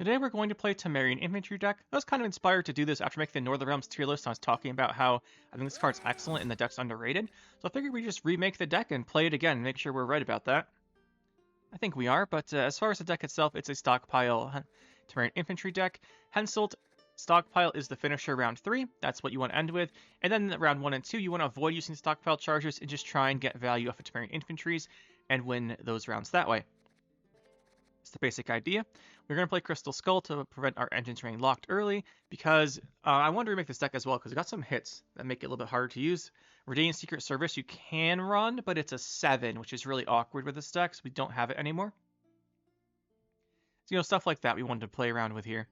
Today we're going to play Temerian Infantry deck. I was kind of inspired to do this after making the Northern Realms tier list. I was talking about how I think this card's excellent and the deck's underrated. So I figured we just remake the deck and play it again and make sure we're right about that. I think we are, but as far as the deck itself, it's a Stockpile Temerian Infantry deck. Henselt Stockpile is the finisher round 3. That's what you want to end with. And then round 1 and 2, you want to avoid using Stockpile charges and just try and get value off of Temerian Infantries and win those rounds that way. It's the basic idea. We're going to play Crystal Skull to prevent our engines getting locked early, because I wanted to remake this deck as well, because it got some hits that make it a little bit harder to use. Redain Secret Service you can run, but it's a 7, which is really awkward with this deck, so we don't have it anymore. So, stuff like that we wanted to play around with here.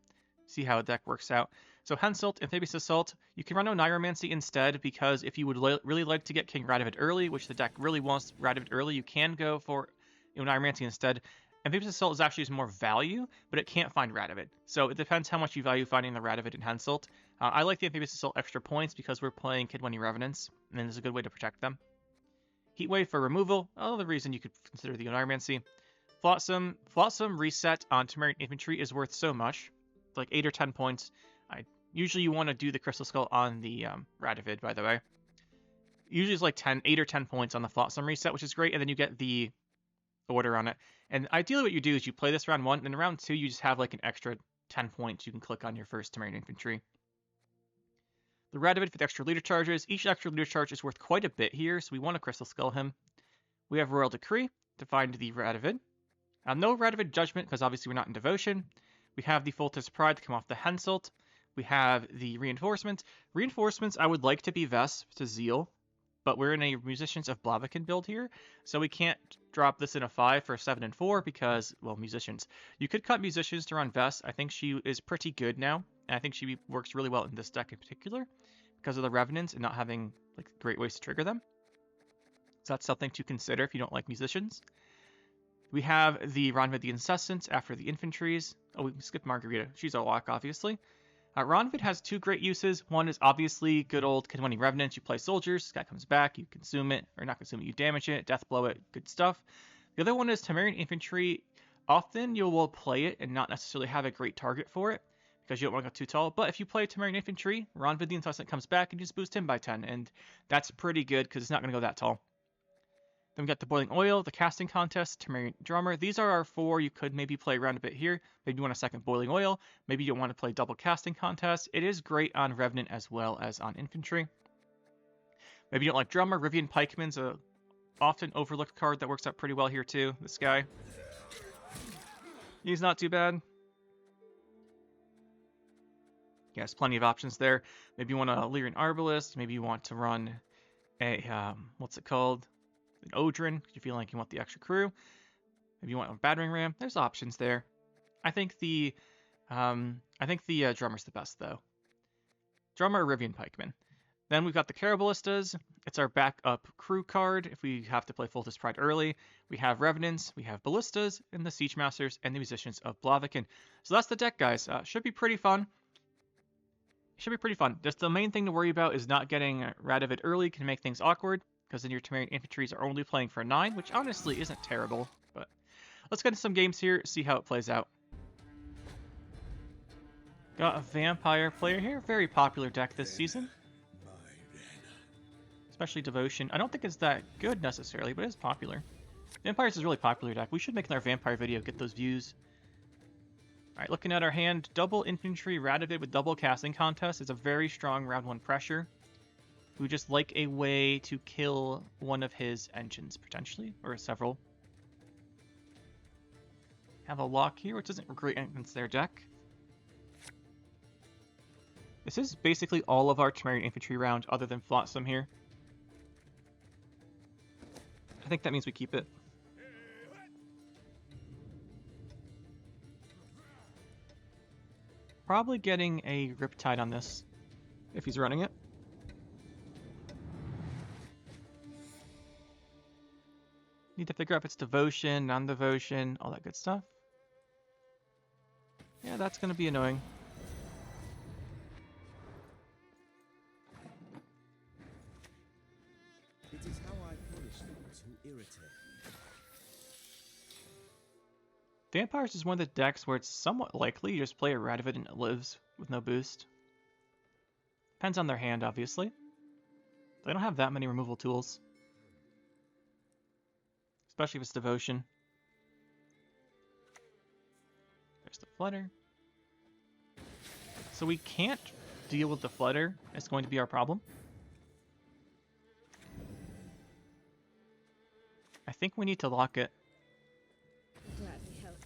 See how a deck works out. So Henselt, Amphibious Assault, you can run Oniromancy instead, because if you would really like to get King Radovid early, which the deck really wants Radovid early, you can go for Oniromancy instead. Amphibious Assault is actually more value, but it can't find Radovid. So it depends how much you value finding the Radovid in Henselt. I like the Amphibious Assault extra points because we're playing Kidwani Revenants, and it's a good way to protect them. Heatwave for removal, another reason you could consider the Oniromancy. Flotsam reset on Temerian Infantry is worth so much. It's like 8 or 10 points. Usually you want to do the Crystal Skull on the Radovid, by the way. Usually it's like 8 or 10 points on the Flotsam reset, which is great, and then you get the order on it. And ideally what you do is you play this round 1, and in round 2 you just have like an extra 10 points you can click on your first Temerian Infantry. The Radovid for the extra leader charges. Each extra leader charge is worth quite a bit here, so we want to Crystal Skull him. We have Royal Decree to find the Radovid. No Radovid Judgment, because obviously we're not in Devotion. We have the Foltest Pride to come off the Henselt. We have the Reinforcements. Reinforcements I would like to be Vesp to Zeal, but we're in a Musicians of Blaviken build here, so we can't drop this in a 5 for 7 and 4 because, well, Musicians. You could cut Musicians to run Vest. I think she is pretty good now, and I think she works really well in this deck in particular because of the Revenants and not having like great ways to trigger them. So that's something to consider if you don't like Musicians. We have the Ronvid the Incessant after the Infantries. Oh, we skipped Margarita. She's a lock, obviously. Ronvid has 2 great uses. One is obviously good old Kidwani Revenants. You play soldiers, this guy comes back, you consume it, or not consume it, you damage it, death blow it, good stuff. The other one is Temerian Infantry. Often you will play it and not necessarily have a great target for it, because you don't want to go too tall. But if you play Temerian Infantry, Ronvid the Incessant comes back and you just boost him by 10, and that's pretty good because it's not going to go that tall. Then we got the Boiling Oil, the Casting Contest, Temerian Drummer. These are our 4 you could maybe play around a bit here. Maybe you want a second Boiling Oil. Maybe you don't want to play double Casting Contest. It is great on Revenant as well as on Infantry. Maybe you don't like Drummer. Rivian Pikeman's a often overlooked card that works out pretty well here too. This guy. He's not too bad. Yes, plenty of options there. Maybe you want a Lyrian Arbalist. Maybe you want to run a, what's it called? An Odrin, because you feel like you want the extra crew. Maybe you want a Battering Ram. There's options there. I think the Drummer's the best though. Drummer or Rivian Pikeman. Then we've got the Caraballistas. It's our backup crew card if we have to play Foltest Pride early. We have Revenants, we have Ballistas, and the Siege Masters, and the Musicians of Blaviken. So that's the deck, guys. Should be pretty fun. Should be pretty fun. Just the main thing to worry about is not getting Radovid early can make things awkward, because then your Temerian Infantries are only playing for 9, which honestly isn't terrible. But let's get into some games here, see how it plays out. Got a Vampire player here. Very popular deck this season. Especially Devotion. I don't think it's that good necessarily, but it's popular. Vampires is a really popular deck. We should make another Vampire video, get those views. Alright, looking at our hand, double Infantry Radovid with double Casting Contest is a very strong round 1 pressure. We would just like a way to kill one of his engines, potentially, or several. Have a lock here, which isn't great against their deck. This is basically all of our Temerian Infantry round, other than Flotsam here. I think that means we keep it. Probably getting a Riptide on this, if he's running it. Need to figure out if it's Devotion, non-Devotion, all that good stuff. Yeah, that's going to be annoying. It is how I punish those who irritate me. Vampires is one of the decks where it's somewhat likely you just play a Revenant and it lives with no boost. Depends on their hand, obviously. They don't have that many removal tools. Especially if it's Devotion. There's the Flutter. So we can't deal with the Flutter. It's going to be our problem. I think we need to lock it. Gladly help.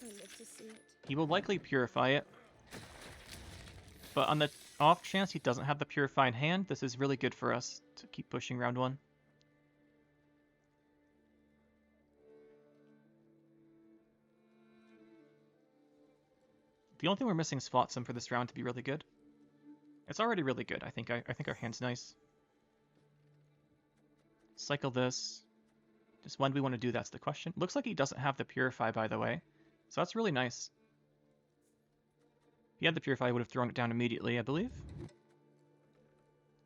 I live to see it. He will likely Purify it. But on the off chance he doesn't have the Purify in hand, this is really good for us to keep pushing round 1. The only thing we're missing is Flotsam for this round to be really good. It's already really good. I think our hand's nice. Cycle this. Just when do we want to do that's the question. Looks like he doesn't have the Purify, by the way. So that's really nice. If he had the Purify, he would have thrown it down immediately, I believe.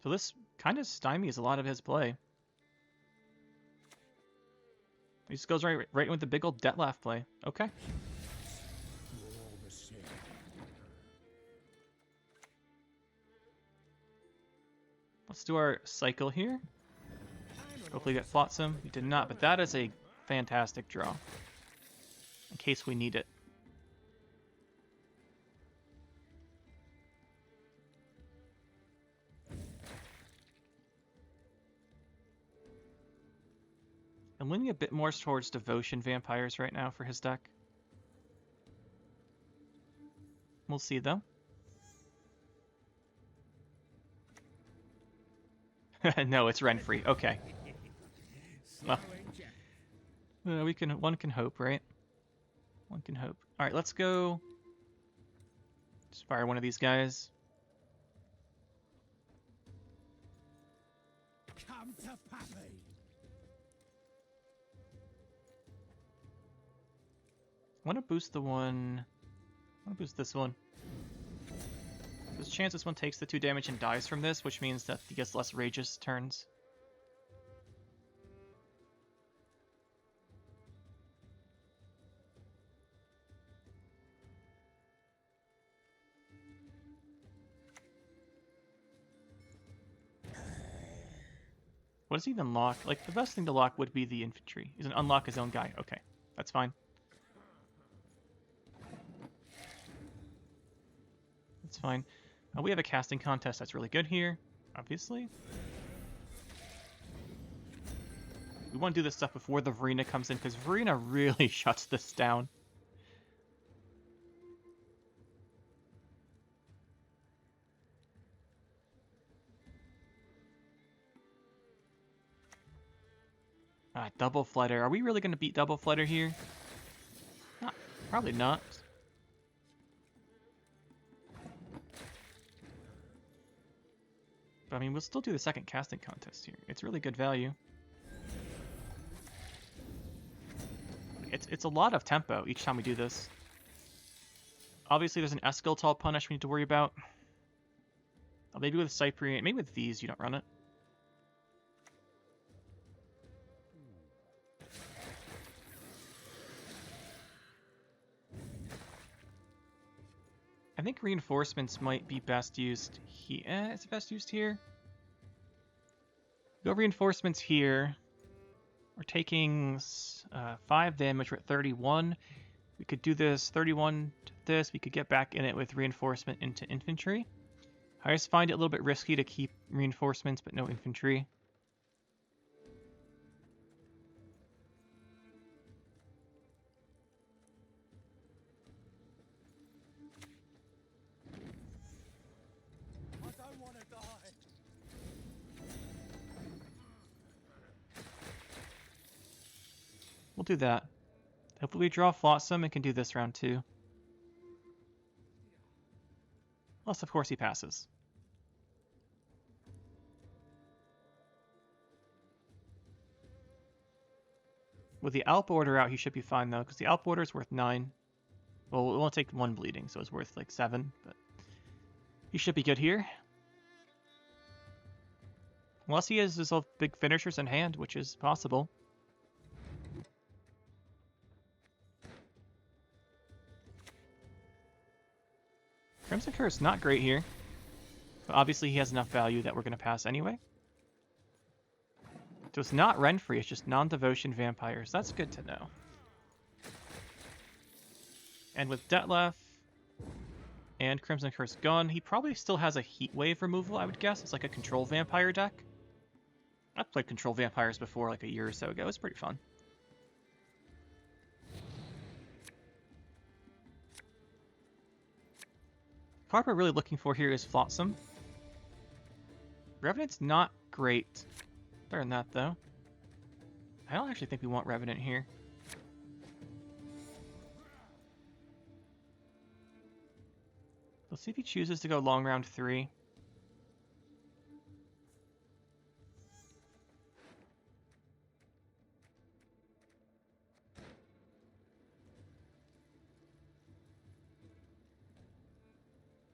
So this kind of stymies a lot of his play. He just goes right with the big old Detlef play. Okay. Let's do our cycle here. Hopefully get Flotsam. We did not, but that is a fantastic draw. In case we need it. I'm leaning a bit more towards Devotion Vampires right now for his deck. We'll see though. No, it's Renfrey. Okay. Well, one can hope, right? One can hope. All right, let's go. Just fire one of these guys. Come to Pappy. I want to boost the one. I want to boost this one. There's a chance this one takes the 2 damage and dies from this, which means that he gets less rageous turns. What does he even lock? Like, the best thing to lock would be the Infantry. He's gonna unlock his own guy. Okay, that's fine. That's fine. We have a casting contest that's really good here, obviously. We want to do this stuff before the Verena comes in, because Verena really shuts this down. Double Flutter. Are we really going to beat Double Flutter here? Probably not. But I mean, we'll still do the second casting contest here. It's really good value. It's a lot of tempo each time we do this. Obviously, there's an Eskeltal punish we need to worry about. Maybe with Cyprian, maybe with these you don't run it. I think reinforcements might be best used here. Is it best used here? Go reinforcements here. We're taking 5 damage. We're at 31. We could do this 31 to this. We could get back in it with reinforcement into infantry. I just find it a little bit risky to keep reinforcements but no infantry. We'll do that. Hopefully we draw Flotsam and can do this round too. Unless, of course, he passes. With the Alp Order out, he should be fine, though, because the Alp Order is worth 9. Well, it won't take 1 bleeding, so it's worth, like, 7, but he should be good here. Unless he has his big finishers in hand, which is possible. Crimson Curse, not great here. But obviously he has enough value that we're going to pass anyway. So it's not Renfrey, it's just non-devotion vampires. That's good to know. And with Detlef and Crimson Curse gone, he probably still has a Heat Wave removal, I would guess. It's like a control vampire deck. I've played control vampires before, like a year or so ago. It's pretty fun. Card we're really looking for here is Flotsam. Revenant's not great. Better than that, though. I don't actually think we want Revenant here. Let's see if he chooses to go long round 3.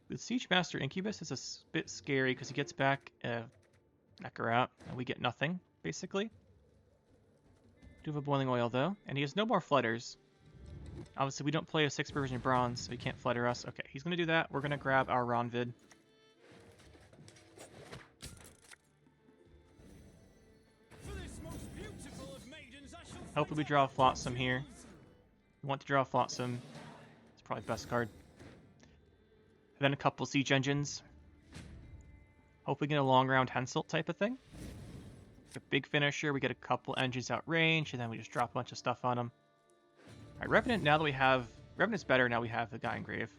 With Siege Master Incubus, it's a bit scary because he gets back Necro out, and we get nothing, basically. Do have a Boiling Oil, though, and he has no more Flutters. Obviously, we don't play a 6 version Bronze, so he can't Flutter us. Okay, he's going to do that. We're going to grab our Ronvid. Hopefully we draw a Flotsam here. We want to draw a Flotsam. It's probably the best card. And then a couple Siege Engines. Hopefully get a long round Henselt type of thing. A big finisher, we get a couple engines out range, and then we just drop a bunch of stuff on them. Alright, Revenant, now that we have... Revenant's better now we have the Guy Engrave.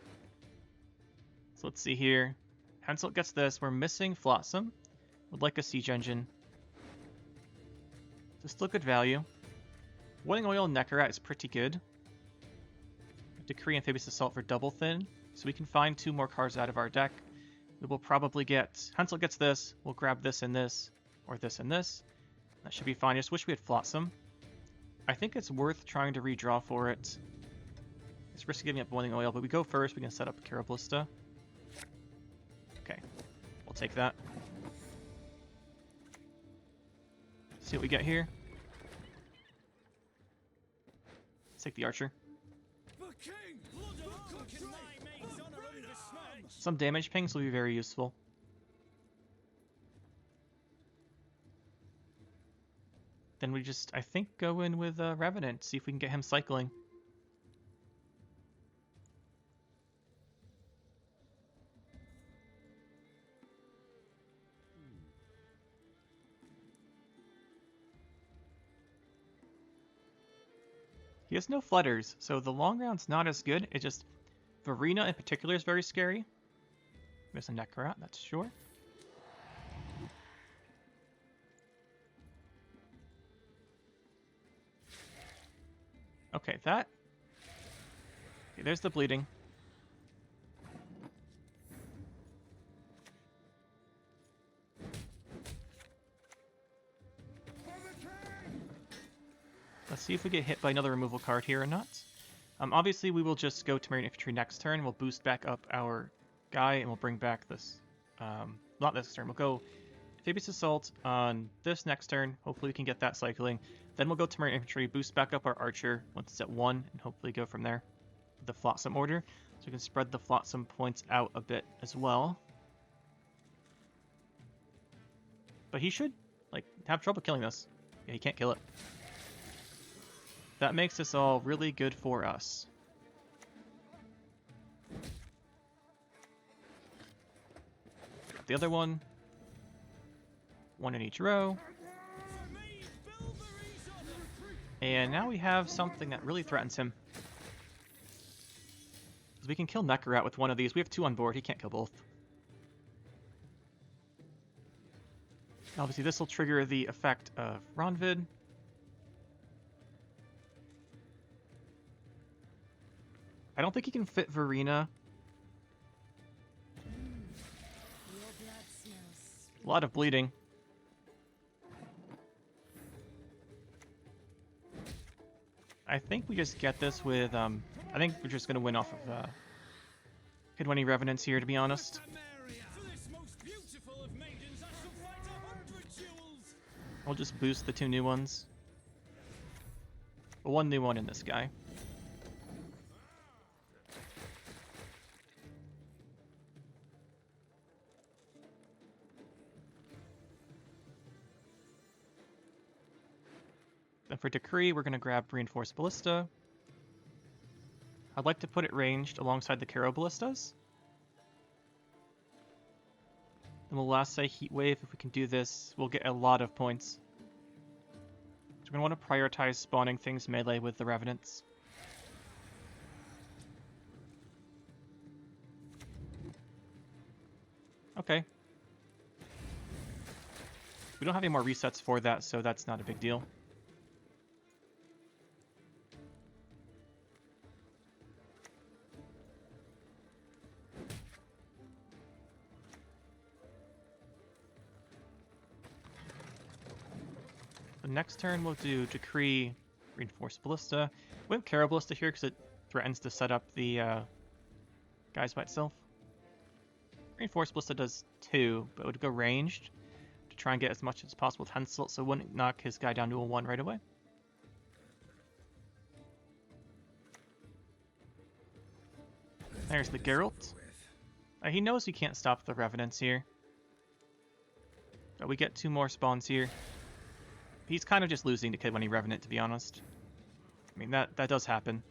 So let's see here. Henselt gets this. We're missing Flotsam. Would like a Siege Engine. So still good value. Boiling Oil Necrorat is pretty good. Decree Amphibious Assault for double thin. So we can find 2 more cards out of our deck. We will probably get... Henselt gets this. We'll grab this and this. Or this and this. That should be fine. I just wish we had Flotsam. I think it's worth trying to redraw for it. It's risky giving up Boiling Oil, but we go first. We can set up Carablista. Okay. We'll take that. See what we get here. Let's take the Archer. Some damage pings will be very useful. Then we just, I think, go in with Revenant, see if we can get him cycling. He has no Flutters, so the long round's not as good. It just, Verena in particular is very scary. There's a Necrorat, that's sure. Okay, that... Okay, there's the bleeding. Let's see if we get hit by another removal card here or not. Obviously, we will just go Temerian Infantry next turn. We'll boost back up our guy, and we'll bring back this... not this turn. We'll go Amphibious Assault on this next turn. Hopefully we can get that cycling. Then we'll go Temerian Infantry, boost back up our Archer once it's at 1, and hopefully go from there. The Flotsam order. So we can spread the Flotsam points out a bit as well. But he should, like, have trouble killing this. Yeah, he can't kill it. That makes this all really good for us. The other one. 1 in each row. And now we have something that really threatens him. Because we can kill Necrorat with one of these. We have 2 on board. He can't kill both. Obviously, this will trigger the effect of Ronvid. I don't think he can fit Verena. A lot of bleeding. I think we just get this with, I think we're just going to win off of, Kidwinny Revenants here, to be honest. We'll just boost the 2 new ones. Well, 1 new one in this guy. Then for Decree, we're going to grab Reinforced Ballista. I'd like to put it ranged alongside the Caro Ballistas. And we'll last say Heat Wave. If we can do this, we'll get a lot of points. So we're going to want to prioritize spawning things melee with the Revenants. Okay. We don't have any more resets for that, so that's not a big deal. The next turn we'll do Decree, Reinforced Ballista. We went Caro Ballista here because it threatens to set up the guys by itself. Reinforced Ballista does 2, but it would go ranged to try and get as much as possible with Henselt, so it wouldn't knock his guy down to a 1 right away. There's the Geralt. He knows he can't stop the Revenants here. But we get 2 more spawns here. He's kind of just losing to Kid when he Revenant, to be honest. I mean, that does happen.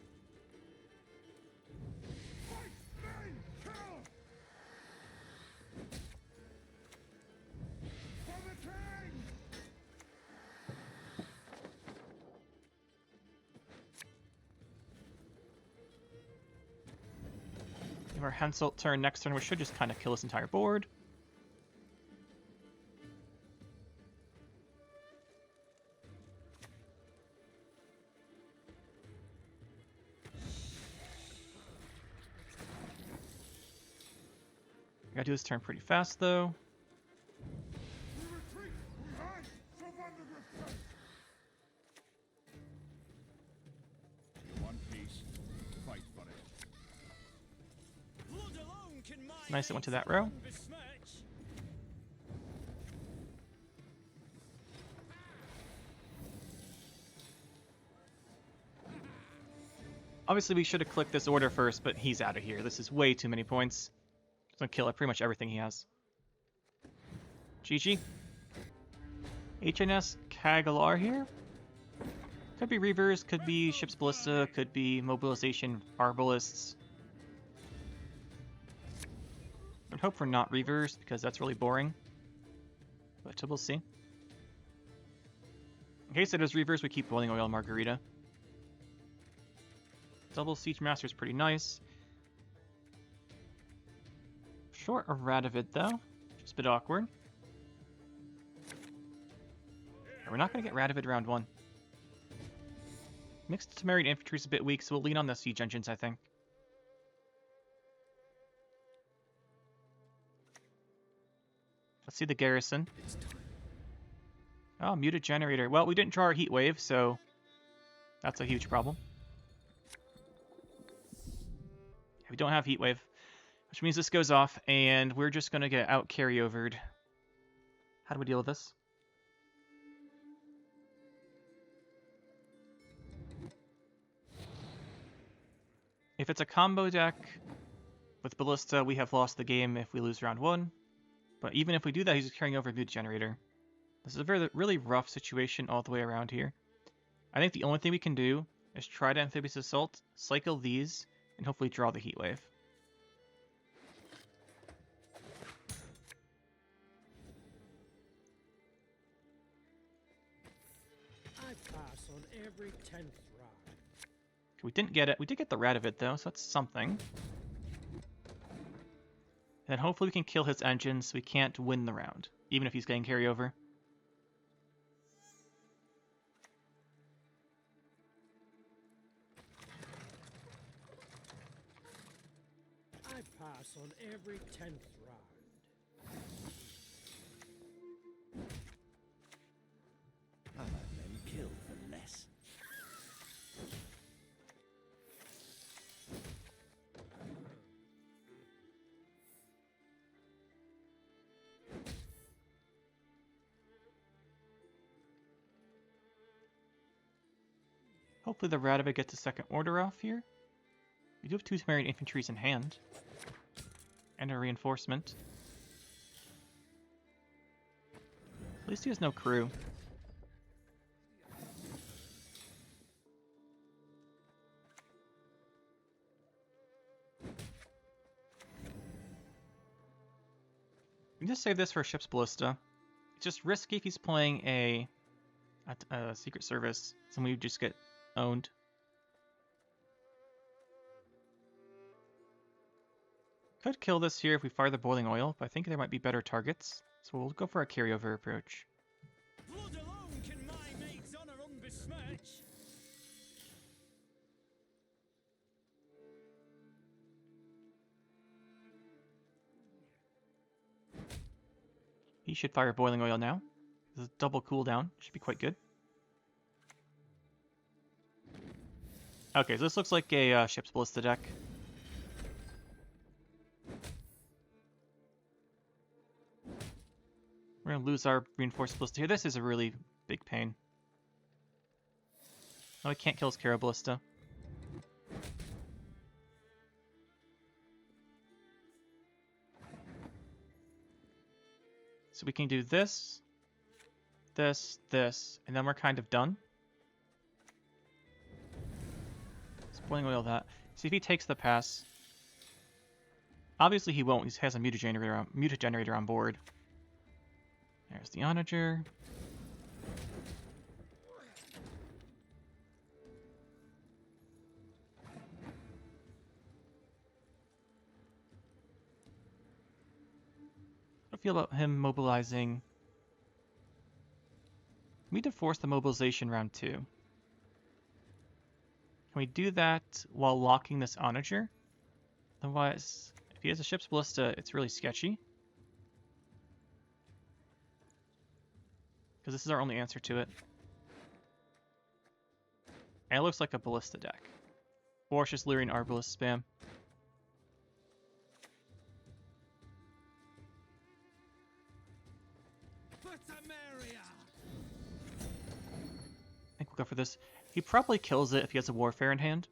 Our Henselt turn next turn, which should just kind of kill this entire board. I gotta do this turn pretty fast, though. Nice, it went to that row. Obviously, we should have clicked this order first, but he's out of here. This is way too many points. It's gonna kill pretty much everything he has. GG. HNS Kagalar here. Could be Reavers, could be Ship's Ballista, could be Mobilization Arbalists. I'd hope for not Reavers, because that's really boring. But we'll see. In case it is Reavers, we keep Boiling Oil Margarita. Double Siege Master is pretty nice. Short of Radovid, though. Just a bit awkward. We're not going to get Radovid round 1. Mixed Temerian Infantry is a bit weak, so we'll lean on the Siege Engines, I think. Let's see the Garrison. Oh, Muted Generator. Well, we didn't draw our Heat Wave, so that's a huge problem. We don't have Heat Wave, which means this goes off, and we're just going to get out carryovered. How do we deal with this? If it's a combo deck with Ballista, we have lost the game if we lose round 1. But even if we do that, he's just carrying over Muted Generator. This is a really rough situation all the way around here. I think the only thing we can do is try to Amphibious Assault, cycle these, and hopefully draw the Heat Wave. I pass on every 10th round. We didn't get it. We did get the Radovid, though, so that's something. And hopefully we can kill his engines so we can't win the round, even if he's getting carryover. I pass on every 10th round. I've had men killed for less. Hopefully the Radovid gets a second order off here. We do have 2 Temerian Infantries in hand. And a reinforcement. At least he has no crew. just save this for a ship's ballista. It's just risky if he's playing a Secret Service. Then we just get owned. Could kill this here if we fire the boiling oil, but I think there might be better targets. So we'll go for a carryover approach. Blood alone can my mate's honor unbesmirch. He should fire boiling oil now. This is double cooldown. Should be quite good. Okay, so this looks like a ship's ballista deck. We're going to lose our reinforced ballista here. This is a really big pain. Oh, we can't kill his Caro ballista. So we can do this, this, this, and then we're kind of done. Boiling oil that. See if he takes the pass. Obviously he won't. He has a mutagenerator on board. There's the onager. How do I feel about him mobilizing? We need to force the mobilization round 2. Can we do that while locking this onager? Otherwise, if he has a ship's ballista, it's really sketchy. Because this is our only answer to it. And it looks like a ballista deck. Or it's just Lyrian Arbalist spam. For Temeria. I think we'll go for this. He probably kills it if he has a warfare in hand.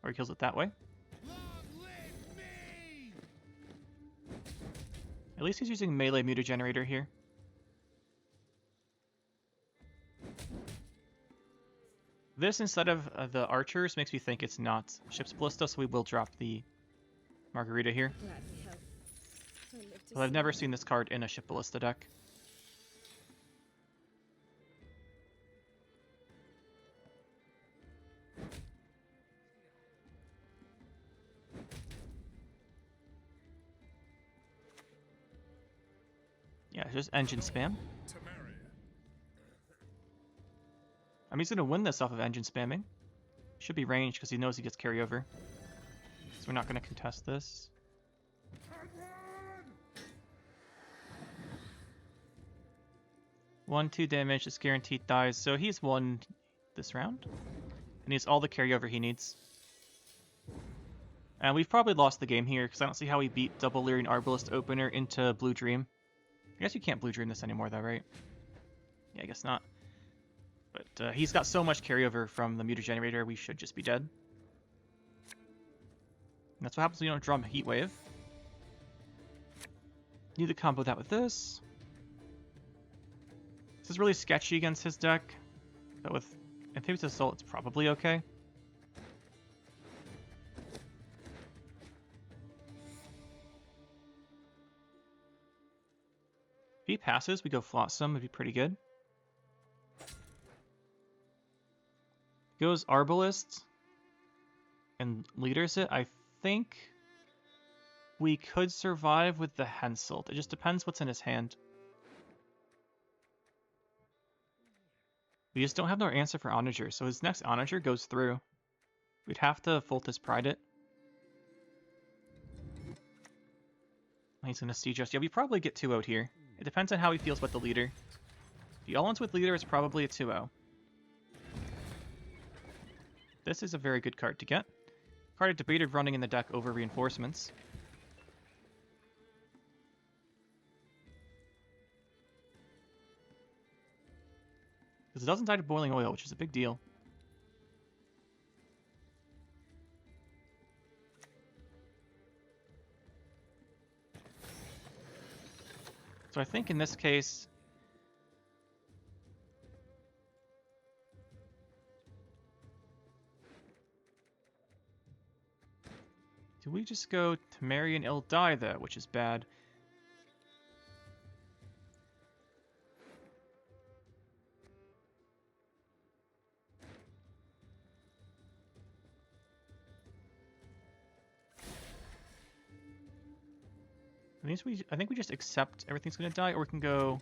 Or he kills it that way. Long live me! At least he's using melee mutagenerator here. This, instead of the archers, makes me think it's not ship's ballista, so we will drop the Margarita here. Gladly help. I live to But I've see never it. seen this card in a ship ballista deck. Yeah, just engine spam. I mean, he's going to win this off of engine spamming. Should be ranged because he knows he gets carryover. So we're not going to contest this. One, 2 damage, just guaranteed dies. So he's won this round. And he has all the carryover he needs. And we've probably lost the game here because I don't see how he beat double Lyrian Arbalist opener into Blue Dream. I guess you can't Blue Dream this anymore though, right? Yeah, I guess not. But he's got so much carryover from the mutagenerator, we should just be dead. And that's what happens when you don't drum Heat Wave. Need to combo that with this. This is really sketchy against his deck, but with Amphibious Assault, it's probably okay. If he passes, we go Flotsam, it'd be pretty good. Goes Arbalist and leaders it. I think we could survive with the Henselt. It just depends what's in his hand. We just don't have no answer for Onager, so his next Onager goes through. We'd have to Foltest Pride it. He's going to siege us. Yeah, we probably get 2-0'd here. It depends on how he feels about the leader. If he all-ins with leader, it's probably a 2-0. This is a very good card to get. Card I debated running in the deck over reinforcements. Because it doesn't die to boiling oil, which is a big deal. So I think in this case, do Do we just go Temerian Ill Die though, which is bad? I think we just accept everything's gonna die, or we can go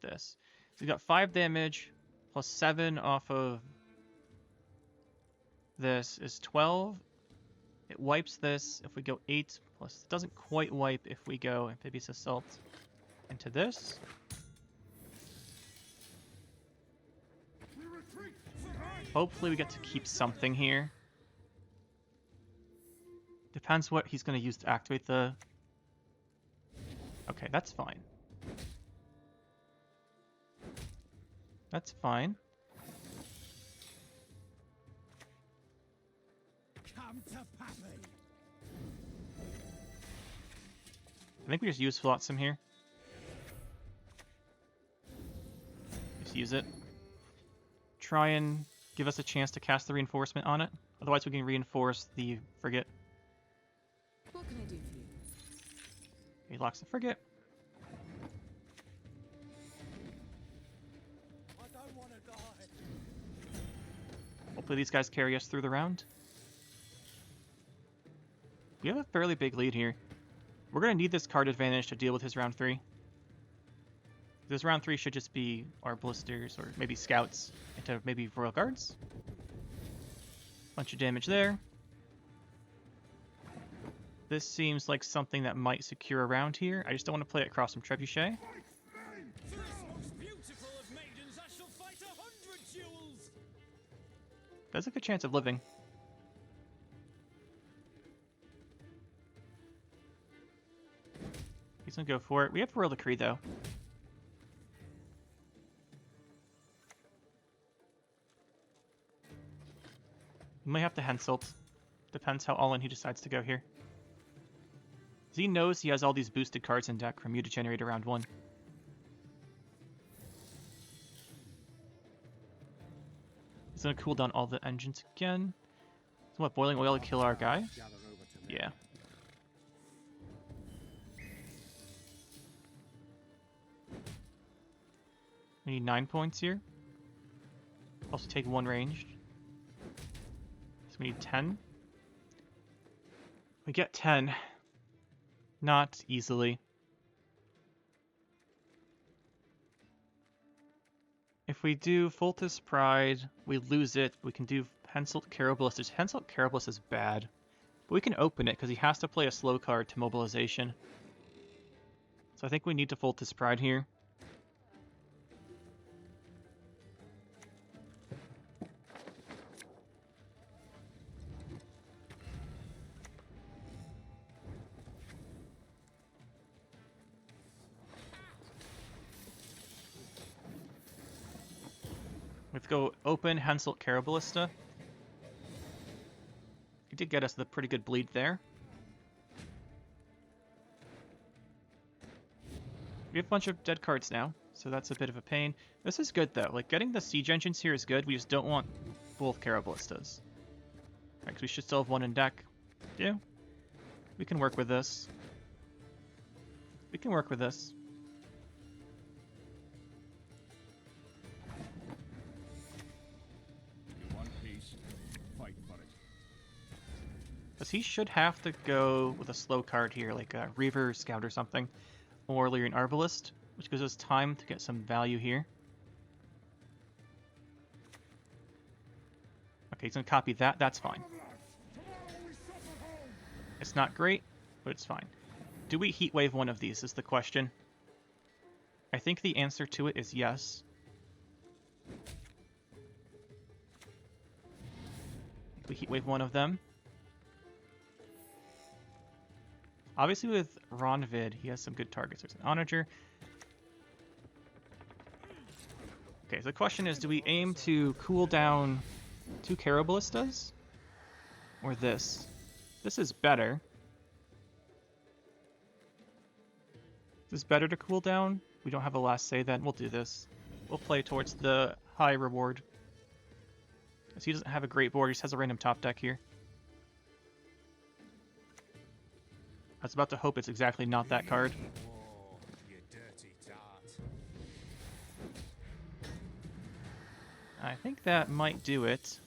this. So we got 5 damage plus 7 off of this is 12. It wipes this if we go 8 plus. It doesn't quite wipe if we go Amphibious Assault into this. Hopefully we get to keep something here. Depends what he's going to use to activate the... Okay, that's fine. That's fine. Come to Pappy. I think we just use Flotsam here. Just use it. Try and give us a chance to cast the reinforcement on it. Otherwise we can reinforce the frigate. What can I do for you? He locks the frigate. I don't want to die. Hopefully these guys carry us through the round. We have a fairly big lead here. We're going to need this card advantage to deal with his round 3. This round 3 should just be our blisters, or maybe scouts, into maybe Royal Guards. Bunch of damage there. This seems like something that might secure around here. I just don't want to play it across some Trebuchet. For this most beautiful of maidens, I shall fight 100 duels. There's a good chance of living. He's gonna go for it. We have Royal Decree though. We might have to Henselt. Depends how all in he decides to go here. He knows he has all these boosted cards in deck from Mutagenerator Generator round 1. He's gonna cool down all the engines again. So what, Boiling Oil to kill our guy? Yeah. We need 9 points here. Also take 1 ranged. So we need 10. We get 10. Not easily. If we do Foltis Pride, we lose it. We can do Henselt Carabalist. Henselt Carabalist is bad. But we can open it because he has to play a slow card to Mobilization. So I think we need to Foltis Pride here. Let's go open Henselt Carabalista. He did get us the pretty good bleed there. We have a bunch of dead cards now, so that's a bit of a pain. This is good though. Like getting the siege engines here is good. We just don't want both Carabalistas. Right, 'cause we should still have 1 in deck. Yeah. We can work with this. We can work with this. Because he should have to go with a slow card here, like a Reaver Scout or something. Or Lyrian Arbalist, which gives us time to get some value here. Okay, he's going to copy that. That's fine. It's not great, but it's fine. Do we Heatwave one of these is the question. I think the answer to it is yes. We Heatwave one of them. Obviously with Ronvid, he has some good targets. There's an Onager. Okay, so the question is, do we aim to cool down 2 Caraballistas? Or this? This is better. Is this better to cool down? We don't have a last say then. We'll do this. We'll play towards the high reward. Because he doesn't have a great board, he just has a random top deck here. I was about to hope it's exactly not that card. War, you dirty tart. I think that might do it.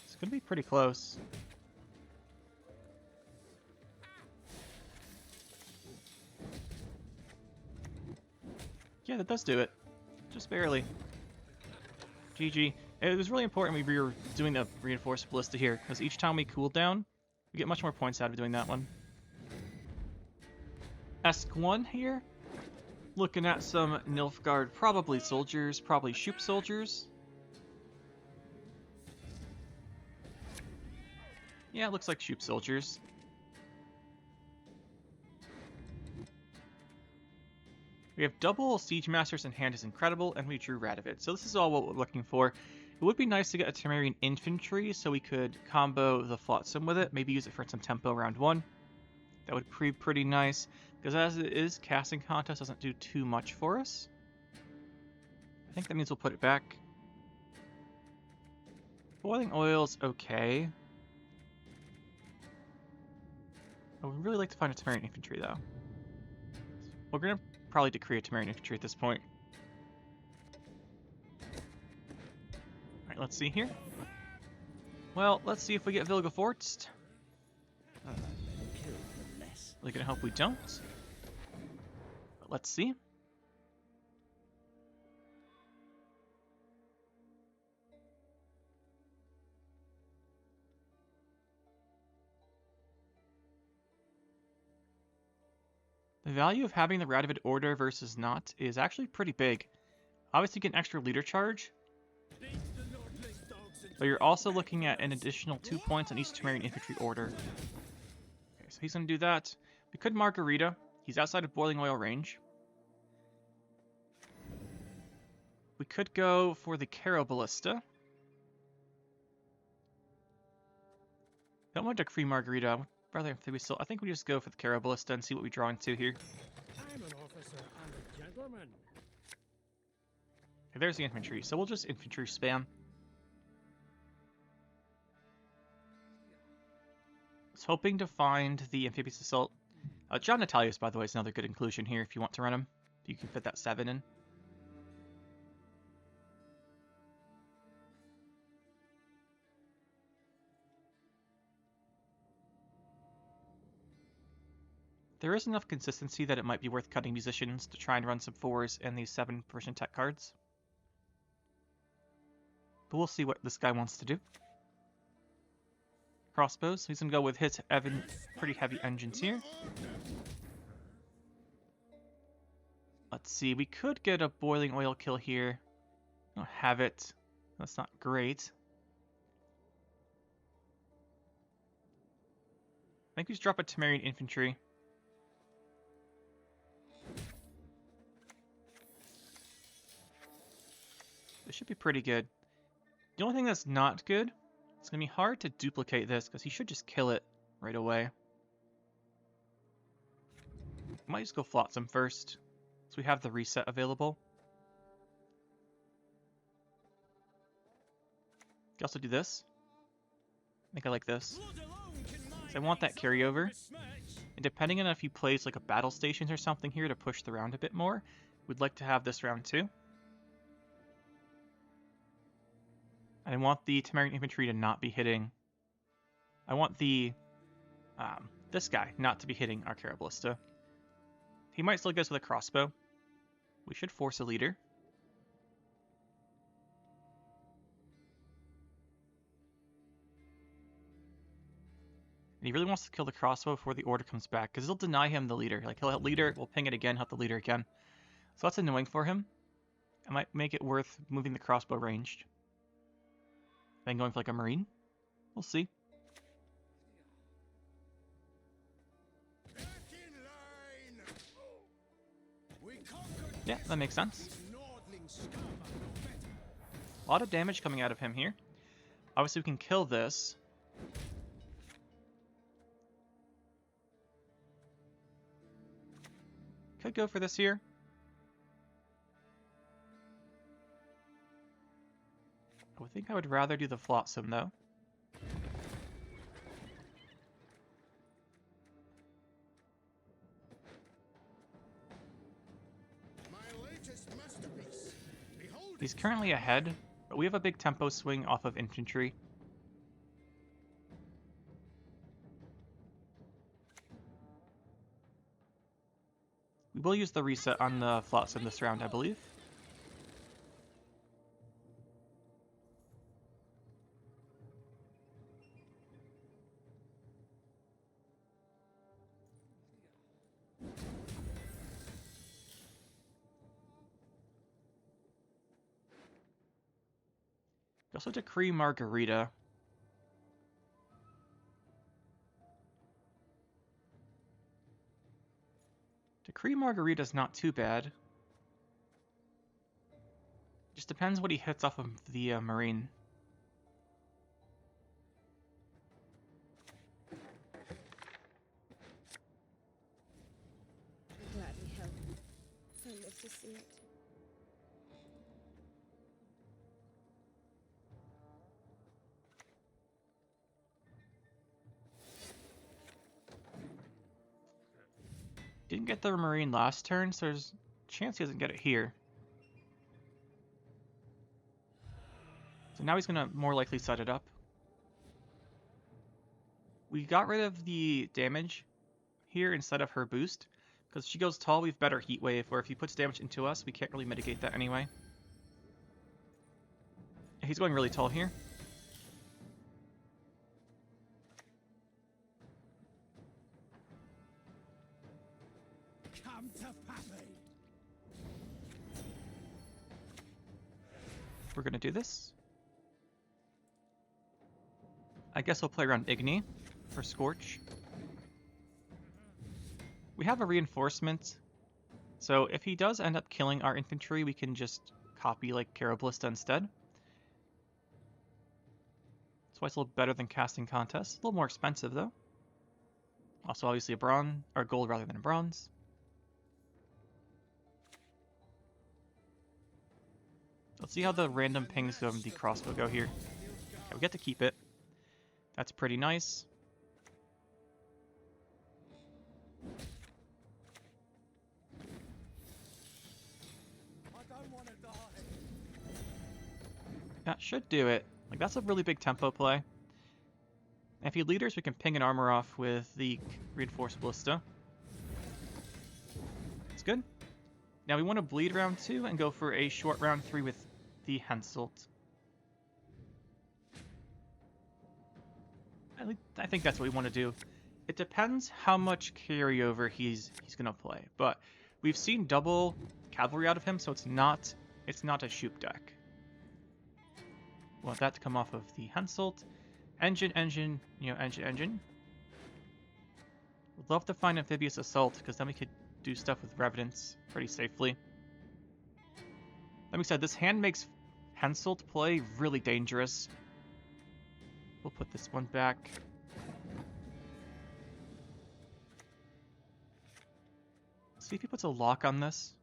It's gonna be pretty close. Yeah, that does do it. Just barely. GG. It was really important we were doing the reinforced ballista here, because each time we cool down, we get much more points out of doing that one. Esc1 here. Looking at some Nilfgaard, probably soldiers, probably Shoop soldiers. Yeah, it looks like Shoop soldiers. We have double Siege Masters in hand is incredible, and we drew Radovid. So this is all what we're looking for. It would be nice to get a Temerian Infantry so we could combo the Flotsam with it. Maybe use it for some tempo round 1. That would be pretty nice. Because as it is, casting contest doesn't do too much for us. I think that means we'll put it back. Boiling Oil's okay. I would really like to find a Temerian Infantry though. We're going to probably decree a Temerian Infantry at this point. Alright, let's see here. Well, let's see if we get Vilgefortz. I might let kill for less. Really gonna hope we don't. But let's see. The value of having the Radovid order versus not is actually pretty big. Obviously you get an extra leader charge, but you're also looking at an additional 2 points on each Temerian infantry order. Okay, so he's going to do that. We could Margarita. He's outside of boiling oil range. We could go for the Caro Ballista. Don't want to decree Margarita. Rather, I think we just go for the Caro Ballista and see what we draw into here. I'm an officer and a gentleman. Okay, there's the infantry, so we'll just infantry spam. I was hoping to find the amphibious assault. John Natalius, by the way, is another good inclusion here if you want to run him. You can fit that 7 in. There is enough consistency that it might be worth cutting musicians to try and run some 4s and these 7 Persian tech cards. But we'll see what this guy wants to do. Crossbows. He's going to go with his pretty heavy engines here. Let's see. We could get a boiling oil kill here. I don't have it. That's not great. I think we just drop a Temerian infantry. This should be pretty good. The only thing that's not good, it's going to be hard to duplicate this because he should just kill it right away. Might just go Flotsam first, so we have the reset available. You can also do this. I think I like this. So I want that carryover. And depending on if he plays like a battle stations or something here to push the round a bit more, we'd like to have this round too. And I want the Temerian infantry to not be hitting. I want the this guy not to be hitting our Caro Ballista. He might still get us with a crossbow. We should force a leader. And he really wants to kill the crossbow before the order comes back, because it'll deny him the leader. Like, he'll hit leader, we'll ping it again, hit the leader again. So that's annoying for him. I might make it worth moving the crossbow ranged. Then going for like a marine. We'll see. Yeah, that makes sense. A lot of damage coming out of him here. Obviously, we can kill this. Could go for this here. I think I would rather do the Flotsam, though. My latest masterpiece. Behold He's currently ahead, but we have a big tempo swing off of infantry. We will use the reset on the Flotsam this round, I believe. We also decree Margarita. Decree Margarita is not too bad. Just depends what he hits off of the Marine. I'd gladly help. I live to see it. Didn't get the Marine last turn, so there's a chance he doesn't get it here. So now he's going to more likely set it up. We got rid of the damage here instead of her boost. Because if she goes tall, we have better heat wave, where if he puts damage into us, we can't really mitigate that anyway. He's going really tall here. come to Pappy. We're going to do this. I guess we'll play around Igni for Scorch. We have a reinforcement, so if he does end up killing our infantry, we can just copy like Carablista instead. That's why it's a little better than casting contest. A little more expensive though. Also, obviously a bronze or gold rather than a bronze. Let's see how the random pings from the crossbow go here. Okay, we get to keep it. That's pretty nice. I don't want to die. That should do it. Like, that's a really big tempo play. And if he leaders, we can ping an armor off with the reinforced ballista. It's good. Now we want to bleed round 2 and go for a short round 3 with the Henselt. I think that's what we want to do. It depends how much carryover he's gonna play, but we've seen double cavalry out of him, so it's not a shoot deck. We want that to come off of the Henselt. Engine, engine. Would love to find amphibious assault, because then we could do stuff with Revenants pretty safely. Like we said, this hand makes Henselt play really dangerous. We'll put this one back. See if he puts a lock on this.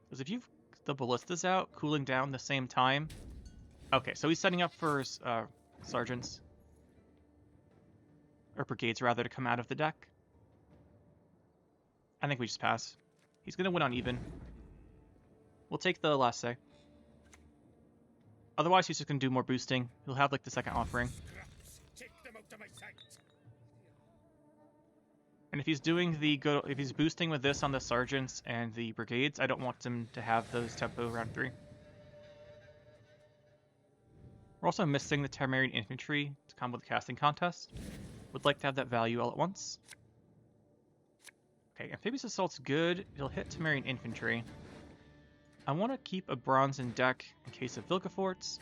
Because if you've the ballistas out, cooling down the same time. Okay, so he's setting up for sergeants. Or brigades, rather, to come out of the deck. I think we just pass. He's going to win on even. We'll take the last say. Otherwise, he's just going to do more boosting. He'll have, like, the second offering. Take them out of my sight. And if he's doing if he's boosting with this on the sergeants and the brigades, I don't want him to have those tempo round 3. We're also missing the Temerian infantry to come with the casting contest. Would like to have that value all at once. Okay, amphibious assault's good. It'll hit Temerian infantry. I want to keep a bronze in deck in case of Vilgeforts.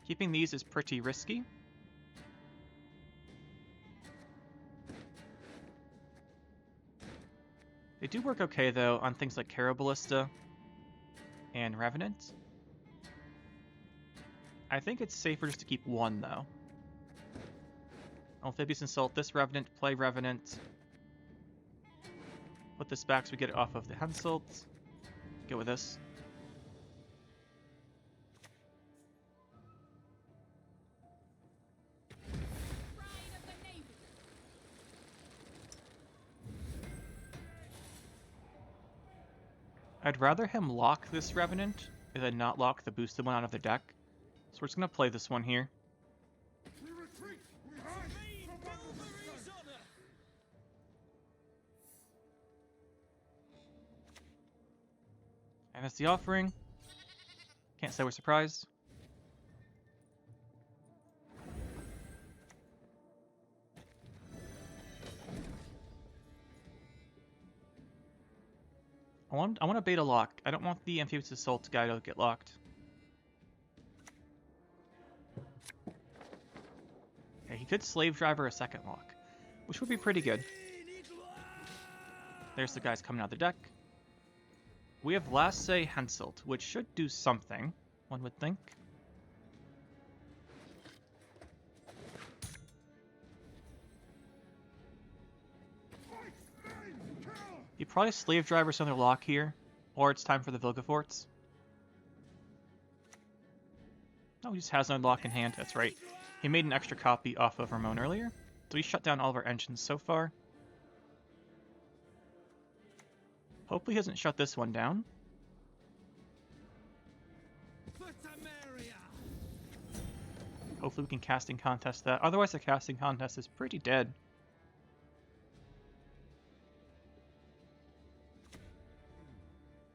Keeping these is pretty risky. They do work okay, though, on things like Caraballista. and Revenant. I think it's safer just to keep one, though. Amphibious Assault, this Revenant, play Revenant. Put this back so we get it off of the Henselt. Go with this. I'd rather him lock this Revenant than not lock the boosted one out of the deck. So we're just going to play this one here. And that's the offering. Can't say we're surprised. I want a beta lock. I don't want the Amphibious Assault guy to get locked. Okay, he could Slave Driver a second lock, which would be pretty good. There's the guys coming out of the deck. We have Last Say Henselt, which should do something, one would think. You probably Slave Driver some other lock here, or it's time for the Vilgeforts. Oh, he just has no lock in hand, that's right. He made an extra copy off of Ramon earlier, so he shut down all of our engines so far. Hopefully he hasn't shut this one down. Hopefully we can casting contest that. Otherwise the casting contest is pretty dead.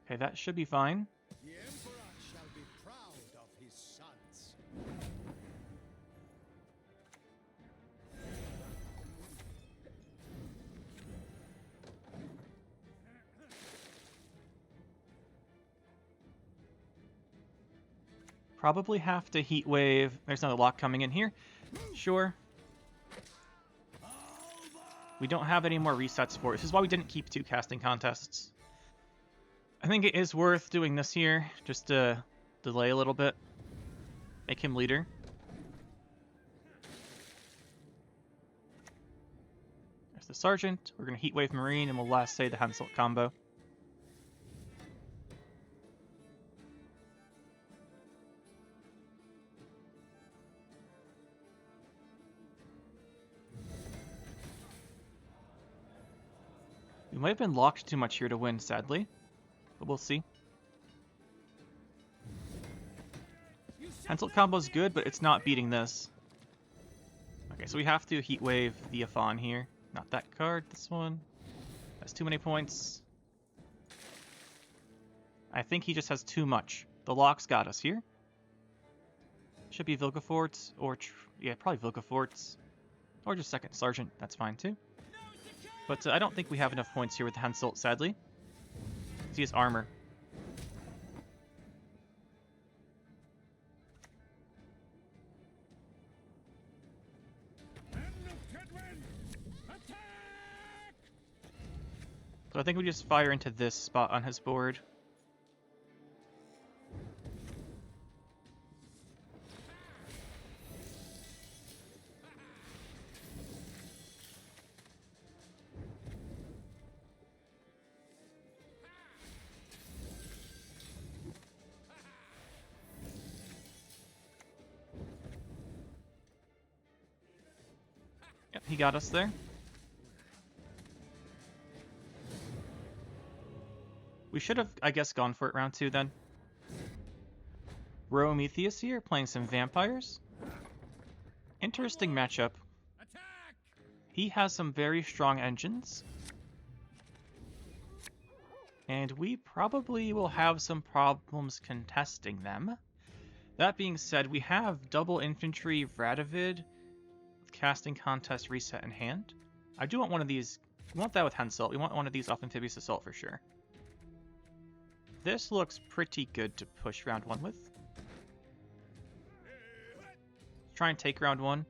Okay, that should be fine. The Emperor shall be proud of his sons. Probably have to heat wave. There's another lock coming in here. Sure. We don't have any more resets for it. This is why we didn't keep 2 casting contests. I think it is worth doing this here, just to delay a little bit. Make him leader. There's the Sergeant. We're going to heat wave Marine, and we'll last say the Henselt combo. We might have been locked too much here to win, sadly. But we'll see. Henselt combo's good, but it's not beating this. Okay, so we have to heat wave the Afon here. Not that card, this one. That's too many points. I think he just has too much. The lock's got us here. Should be Vilgeforts, or yeah, probably Vilgeforts. Or just second Sergeant, that's fine too. But I don't think we have enough points here with the Henselt, sadly. See his armor. So I think we just fire into this spot on his board. Yep, he got us there. We should have, I guess, gone for it round 2 then. Prometheus here, playing some vampires. Interesting matchup. He has some very strong engines. And we probably will have some problems contesting them. That being said, we have double infantry Radovid, casting contest reset in hand. I do want one of these. We want that with Henselt. We want one of these off Amphibious Assault for sure. This looks pretty good to push round 1 with. Try and take round 1.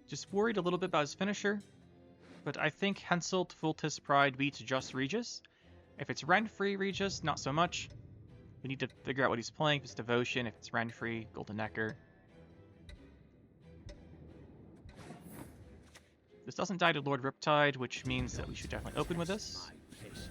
Just worried a little bit about his finisher. But I think Henselt Full Tis Pride beats just Regis. If it's rent-free Regis, not so much. We need to figure out what he's playing, if it's Devotion, if it's Renfrey, Golden Necker. This doesn't die to Lord Riptide, which means that we should definitely open with this. My patience.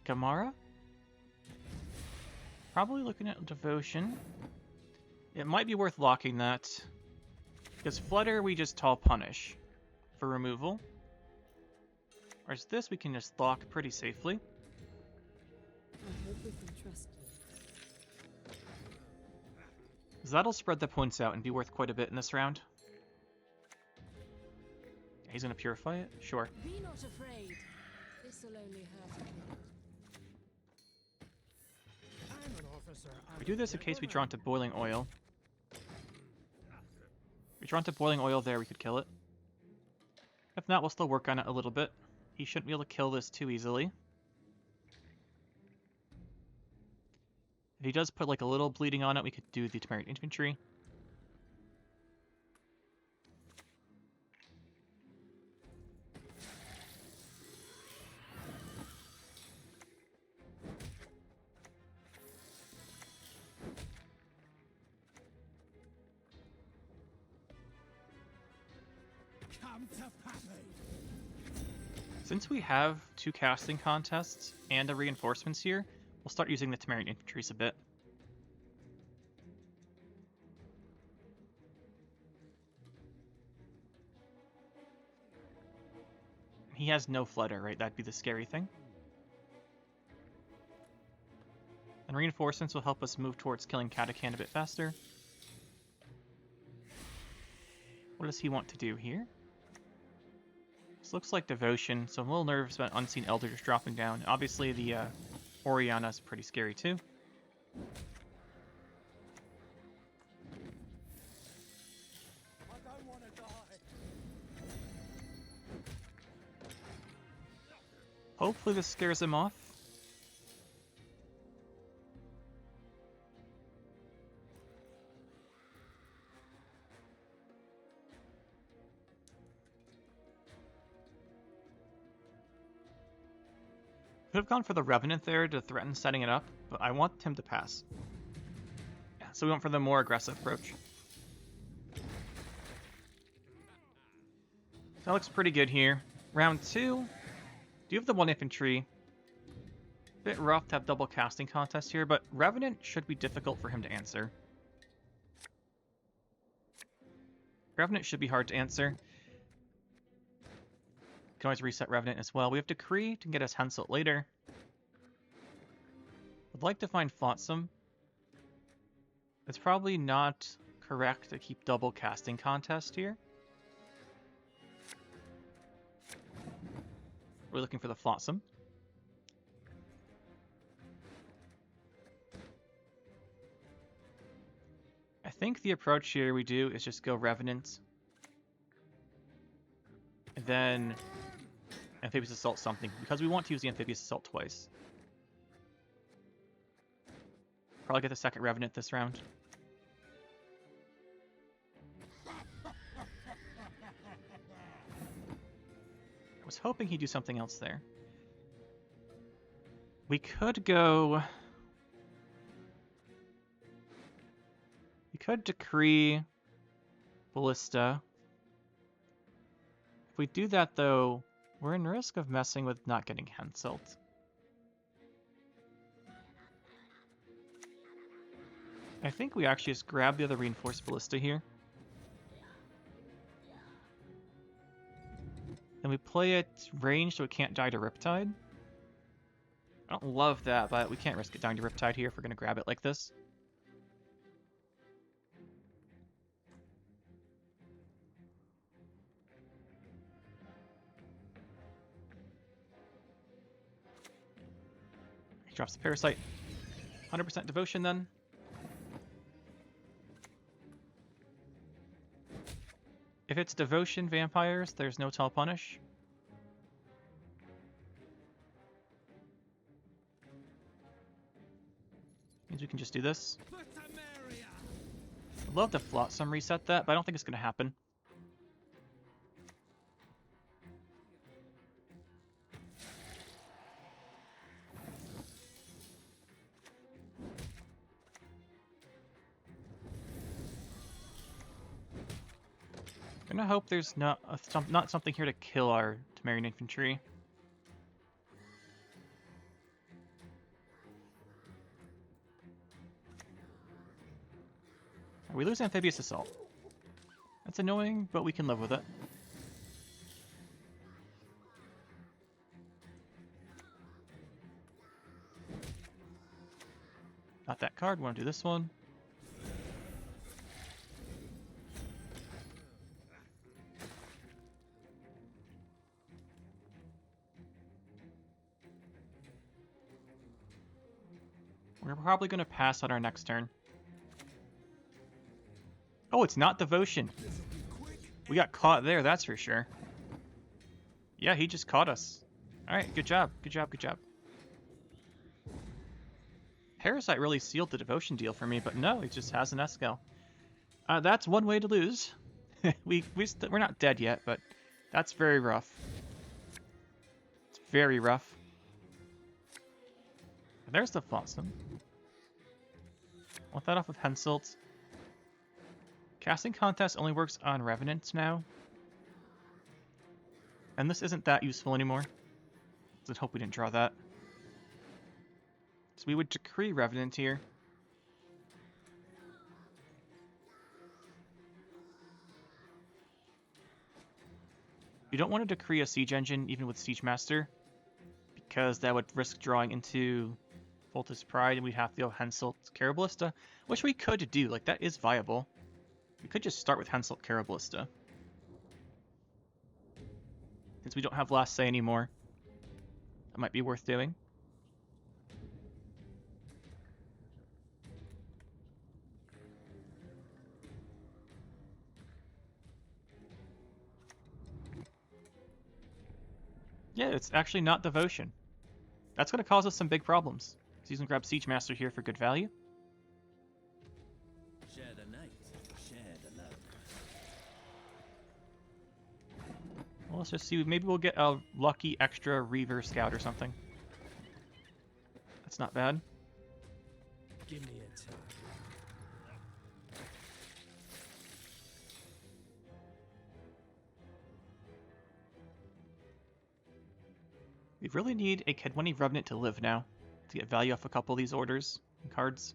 Gamara? Probably looking at Devotion. It might be worth locking that. Because Flutter we just Tall Punish for removal. Whereas this we can just lock pretty safely. I hope we can trust you. That'll spread the points out and be worth quite a bit in this round. He's gonna Purify it? Sure. Be not afraid. This'll only hurt a bit. I'm an officer. We do this in case we draw into Boiling Oil. If we draw into Boiling Oil there, we could kill it. If not, we'll still work on it a little bit. He shouldn't be able to kill this too easily. If he does put like a little bleeding on it, we could do the Temerian Infantry. Come to Pappy. Since we have 2 casting contests and a reinforcements here, we'll start using the Temerian Infantries a bit. He has no Flutter, right? That'd be the scary thing. And reinforcements will help us move towards killing Katakan a bit faster. What does he want to do here? This looks like Devotion, so I'm a little nervous about Unseen Elder just dropping down. Obviously, the Oriana is pretty scary too. I don't want to die. Hopefully this scares him off. Could have gone for the Revenant there to threaten setting it up, but I want him to pass. Yeah, so we went for the more aggressive approach. That looks pretty good here. Round 2. Do you have the 1 infantry? Bit rough to have double casting contest here, but Revenant should be difficult for him to answer. Revenant should be hard to answer. Can always reset Revenant as well. We have Decree to get us Henselt later. Would like to find Flotsam. It's probably not correct to keep double casting contest here. We're looking for the Flotsam. I think the approach here we do is just go Revenant. And then Amphibious Assault something, because we want to use the Amphibious Assault twice. Probably get the second Revenant this round. I was hoping he'd do something else there. We could go... We could Decree Ballista. If we do that, though, we're in risk of messing with not getting Henselt. I think we actually just grab the other Reinforced Ballista here. And we play it ranged so it can't die to Riptide. I don't love that, but we can't risk it dying to Riptide here if we're going to grab it like this. He drops the Parasite. 100% Devotion then. If it's Devotion Vampires, there's no Tall Punish. Means we can just do this. For Temeria! I'd love to Flotsam reset that, but I don't think it's going to happen. I'm gonna hope there's not something here to kill our Temerian infantry. We lose amphibious assault. That's annoying, but we can live with it. Not that card. Want to do this one? We're probably going to pass on our next turn. Oh, it's not Devotion. We got caught there, that's for sure. Yeah, he just caught us. Alright, good job, good job, good job. Parasite really sealed the Devotion deal for me, but no, he just has an Escal. That's one way to lose. We're not dead yet, but that's very rough. It's very rough. There's the Flotsam. Want that off of Henselt. Casting Contest only works on Revenants now. And this isn't that useful anymore. Let's hope we didn't draw that. So we would decree Revenant here. You don't want to decree a Siege Engine even with Siege Master, because that would risk drawing into Voltus Pride and we'd have to go Henselt Caraballista, which we could do. Like, that is viable. We could just start with Henselt Caraballista. Since we don't have last say anymore, that might be worth doing. Yeah, it's actually not Devotion. That's going to cause us some big problems. So he's going to grab Siege Master here for good value. Share the night, share the love. Well, let's just see. Maybe we'll get a lucky extra Reaver Scout or something. That's not bad. Give me a time. We really need a Kedwani Revenant to live now to get value off a couple of these orders and cards.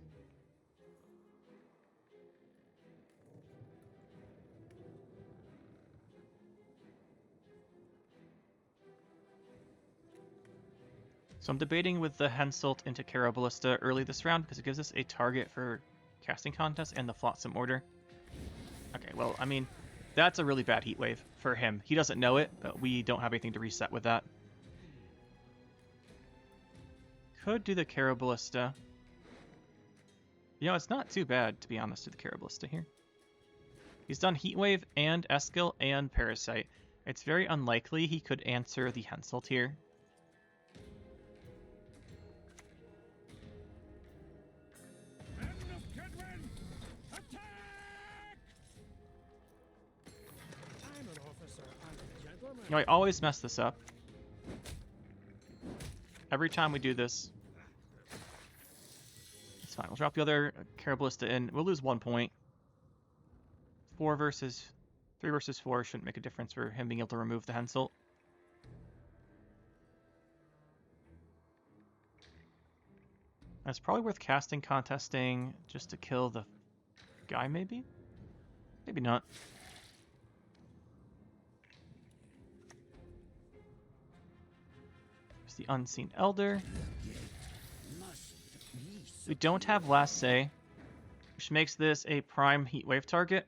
So I'm debating with the Henselt into Caraballista early this round because it gives us a target for Casting Contest and the Flotsam order. Okay, well, I mean, that's a really bad heat wave for him. He doesn't know it, but we don't have anything to reset with that. Could do the Caraballista. You know, it's not too bad, to be honest, to the Caraballista here. He's done Heatwave and Escal and Parasite. It's very unlikely he could answer the Henselt here. Men of Kedwen, attack! I'm an officer and a gentleman. You know, I always mess this up. Every time we do this. It's fine. We'll drop the other Caraballista in. We'll lose 1 point. 3 versus 4 shouldn't make a difference for him being able to remove the Henselt. It's probably worth casting, contesting, just to kill the guy, maybe? Maybe not. There's the Unseen Elder. We don't have Last Say, which makes this a prime Heatwave target.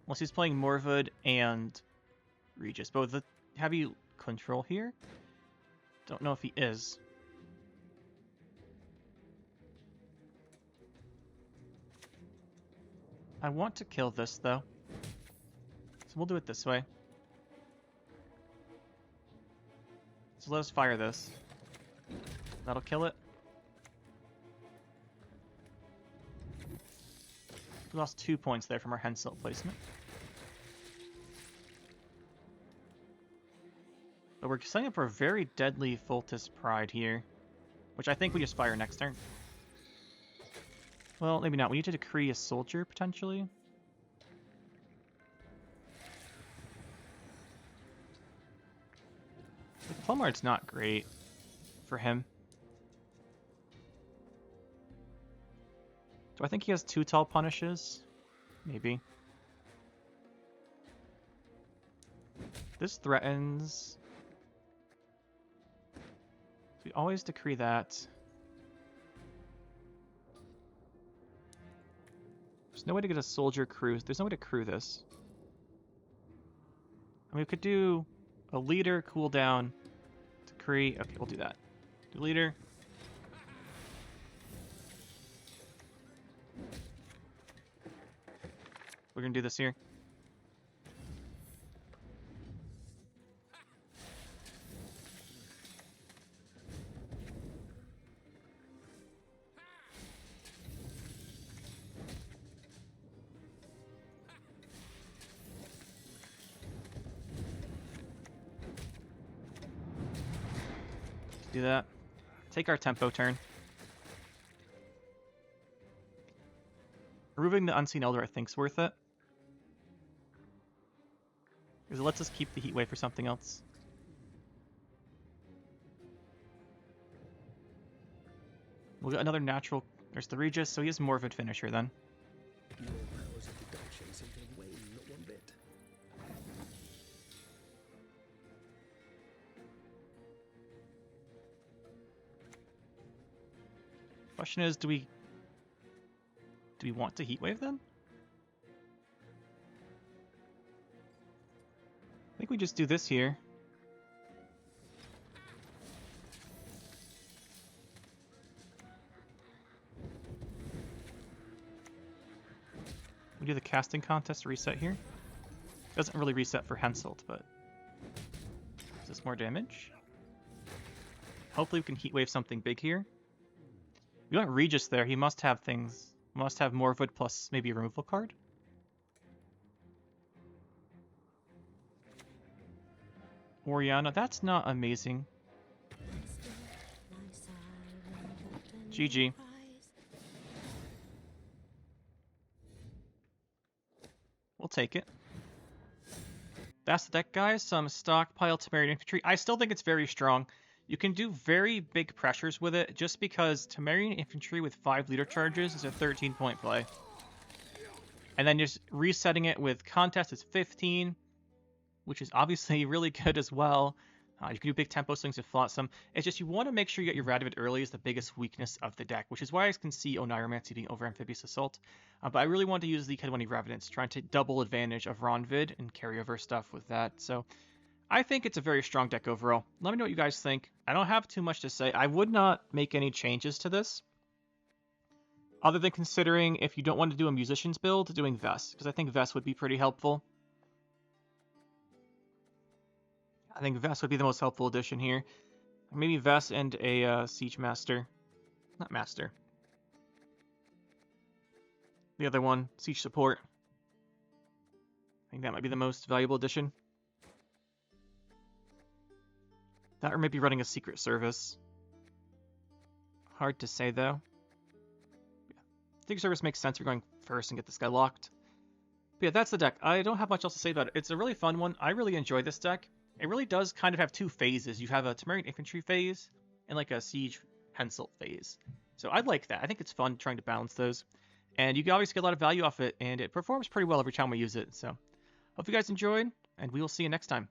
Unless he's playing Morvud and Regis. But with the heavy control here, don't know if he is. I want to kill this, though. So we'll do it this way. So let us fire this. That'll kill it. We lost 2 points there from our Henselt placement. But we're setting up for a very deadly Foltest Pride here, which I think we just fire next turn. Well, maybe not. We need to decree a soldier, potentially. The Plumard's not great for him. Do I think he has 2 tall punishes? Maybe. This threatens. We always decree that. There's no way to get a soldier crew. There's no way to crew this. I mean, we could do a leader cooldown, decree. Okay, we'll do that. Do leader. We're gonna do this here. Do that. Take our tempo turn. Removing the Unseen Elder I think's worth it. Because it lets us keep the heat wave for something else. We'll get another natural. There's the Regis, so he has more of a finisher then. Your powers of deduction seem to wane not one bit. Question is, do we want to heat wave then? I think we just do this here. We do the casting contest reset here. Doesn't really reset for Henselt, but is this more damage? Hopefully we can heat wave something big here. We want Regis there. He must have things. Must have Morwood plus maybe a removal card. Oriana, that's not amazing. GG. We'll take it. That's the deck, guys. Some Stockpile Temerian Infantry. I still think it's very strong. You can do very big pressures with it just because Temerian Infantry with 5 leader charges is a 13-point play. And then just resetting it with Contest is 15, which is obviously really good as well. You can do big tempo swings with Flotsam. It's just you want to make sure you get your Radivid early is the biggest weakness of the deck, which is why I can see Oniromancy being over Amphibious Assault. But I really want to use the Kedwani Revenants, trying to double advantage of Ronvid and carryover stuff with that. So I think it's a very strong deck overall. Let me know what you guys think. I don't have too much to say. I would not make any changes to this, other than considering if you don't want to do a Musician's build, doing Vess, because I think Vess would be pretty helpful. I think Vess would be the most helpful addition here. Maybe Vess and a Siege Master. Not Master. The other one, Siege Support. I think that might be the most valuable addition. That or maybe running a Secret Service. Hard to say, though. Yeah. Secret Service makes sense. We're going first and get this guy locked. But yeah, that's the deck. I don't have much else to say about it. It's a really fun one. I really enjoy this deck. It really does kind of have 2 phases. You have a Temerian Infantry phase and like a Siege Henselt phase. So I like that. I think it's fun trying to balance those. And you can obviously get a lot of value off it, and it performs pretty well every time we use it. So hope you guys enjoyed, and we will see you next time.